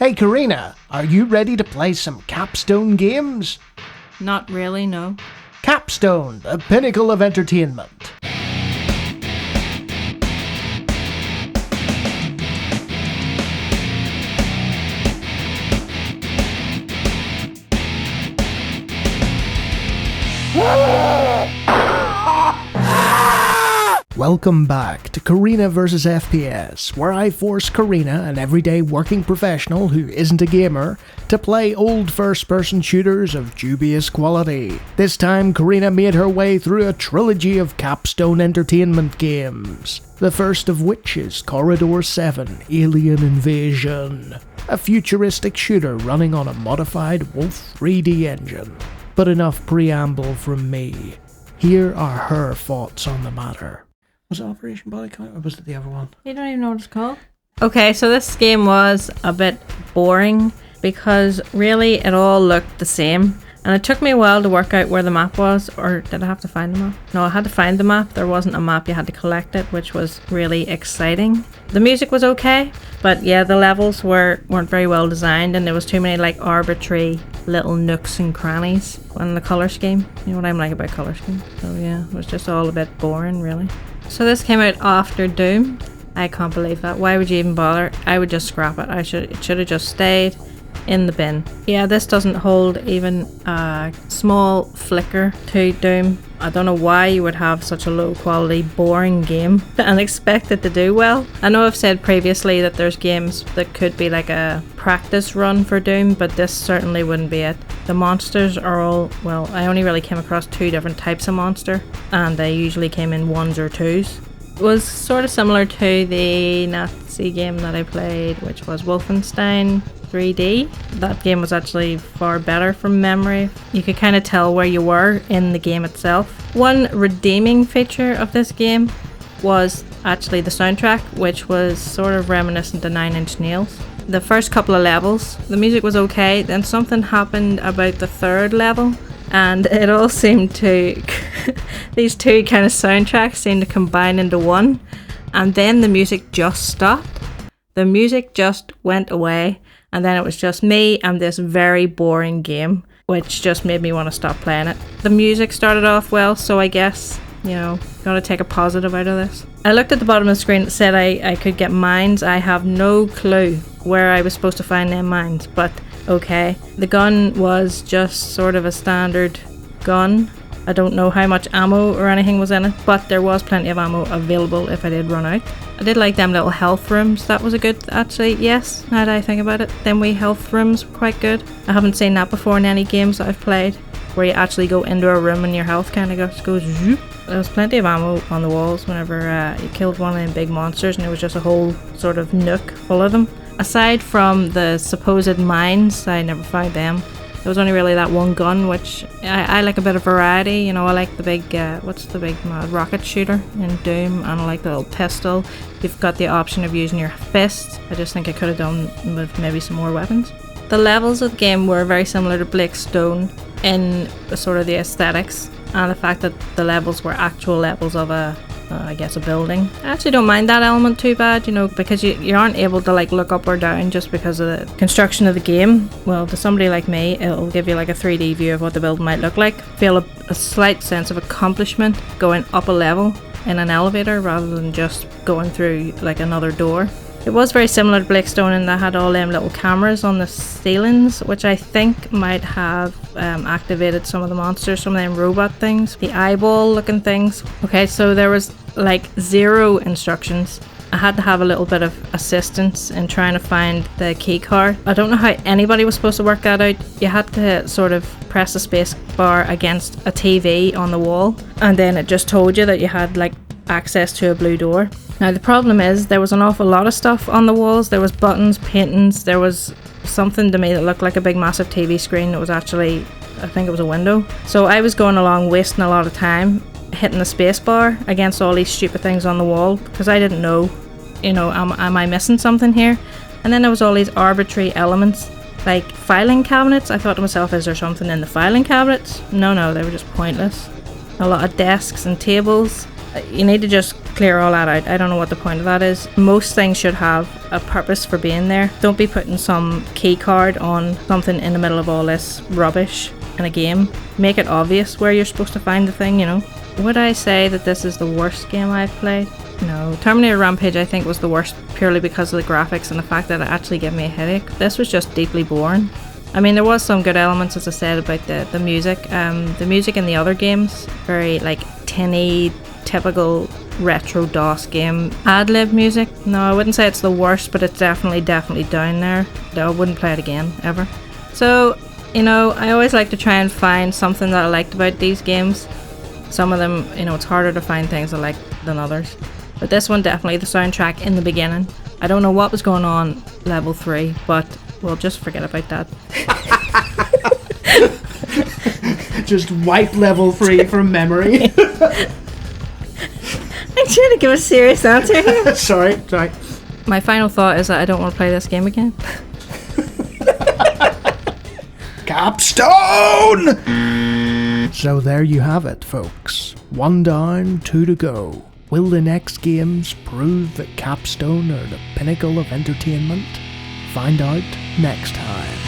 Hey Croina, are you ready to play some Capstone games? Not really, no. Capstone, the pinnacle of entertainment. Welcome back to Croina vs FPS, where I force Croina, an everyday working professional who isn't a gamer, to play old first-person shooters of dubious quality. This time, Croina made her way through a trilogy of Capstone entertainment games, the first of which is Corridor 7 Alien Invasion, a futuristic shooter running on a modified Wolf 3D engine. But enough preamble from me. Here are her thoughts on the matter. Was it Operation Body Count or was it the other one? You don't even know what it's called? Okay, so this game was a bit boring because really it all looked the same. And it took me a while to work out where the map was, or did I have to find the map? No, I had to find the map. There wasn't a map, you had to collect it, which was really exciting. The music was okay, but yeah, the levels weren't very well designed and there was too many like arbitrary little nooks and crannies on the colour scheme. You know what I'm like about colour scheme? So yeah, it was just all a bit boring really. So this came out after Doom. I can't believe that. Why would you even bother? I would just scrap it. It should have just stayed in the bin. Yeah, this doesn't hold even a small flicker to Doom. I don't know why you would have such a low quality, boring game and expect it to do well. I know I've said previously that there's games that could be like a practice run for Doom, but this certainly wouldn't be it. The monsters are all, well, I only really came across 2 different types of monster, and they usually came in 1s or 2s. It was sort of similar to the Nazi game that I played, which was Wolfenstein 3D. That game was actually far better from memory. You could kind of tell where you were in the game itself. One redeeming feature of this game was actually the soundtrack, which was sort of reminiscent to 9 Inch Nails. The first couple of levels, the music was okay, then something happened about the 3rd level, and it all seemed to these 2 kind of soundtracks seemed to combine into one, and then the music just stopped. The music just went away, and then it was just me and this very boring game, which just made me want to stop playing it. The music started off well, so I guess, you know, gotta take a positive out of this. I looked at the bottom of the screen, it said I could get mines. I have no clue where I was supposed to find them mines, but okay. The gun was just sort of a standard gun. I don't know how much ammo or anything was in it, but there was plenty of ammo available if I did run out. I did like them little health rooms. That was a good, actually, yes, now that I think about it. Them wee health rooms were quite good. I haven't seen that before in any games that I've played, where you actually go into a room and your health kind of goes zoop. There was plenty of ammo on the walls whenever you killed one of them big monsters, and there was just a whole sort of nook full of them. Aside from the supposed mines, I never found them. There was only really that one gun, which I like a bit of variety. You know, I like the big, what's the big rocket shooter in Doom, and I like the little pistol. You've got the option of using your fist. I just think I could have done with maybe some more weapons. The levels of the game were very similar to Blackstone in sort of the aesthetics, and the fact that the levels were actual levels of a building. I actually don't mind that element too bad, you know, because you aren't able to like look up or down just because of the construction of the game. Well, to somebody like me, it'll give you like a 3D view of what the building might look like. Feel a slight sense of accomplishment going up a level in an elevator rather than just going through like another door. It was very similar to Blackstone in that had all them little cameras on the ceilings, which I think might have activated some of the monsters, some of them robot things, the eyeball looking things. Okay, so there was like 0 instructions. I had to have a little bit of assistance in trying to find the key card. I don't know how anybody was supposed to work that out. You had to sort of press the space bar against a TV on the wall, and then it just told you that you had like access to a blue door. Now the problem is there was an awful lot of stuff on the walls. There was buttons, paintings, there was something to me that looked like a big massive TV screen that was actually, I think it was a window. So I was going along wasting a lot of time hitting the space bar against all these stupid things on the wall because I didn't know, you know, am I missing something here? And then there was all these arbitrary elements like filing cabinets. I thought to myself, is there something in the filing cabinets? No, they were just pointless. A lot of desks and tables. You need to just clear all that out. I don't know what the point of that is. Most things should have a purpose for being there. Don't be putting some key card on something in the middle of all this rubbish in a game. Make it obvious where you're supposed to find the thing, you know. Would I say that this is the worst game I've played? No. Terminator Rampage I think was the worst purely because of the graphics and the fact that it actually gave me a headache. This was just deeply boring. I mean, there was some good elements, as I said, about the music. The music in the other games, very like tinny, typical retro DOS game. Ad-lib music, no, I wouldn't say it's the worst, but it's definitely down there. No, I wouldn't play it again, ever. So, you know, I always like to try and find something that I liked about these games. Some of them, you know, it's harder to find things I like than others. But this one, definitely the soundtrack in the beginning. I don't know what was going on level 3, but we'll just forget about that. Just wipe level 3 from memory. I'm trying to give a serious answer here. Sorry. My final thought is that I don't want to play this game again. Capstone! So there you have it, folks. 1 down, 2 to go. Will the next games prove that Capstone are the pinnacle of entertainment? Find out next time.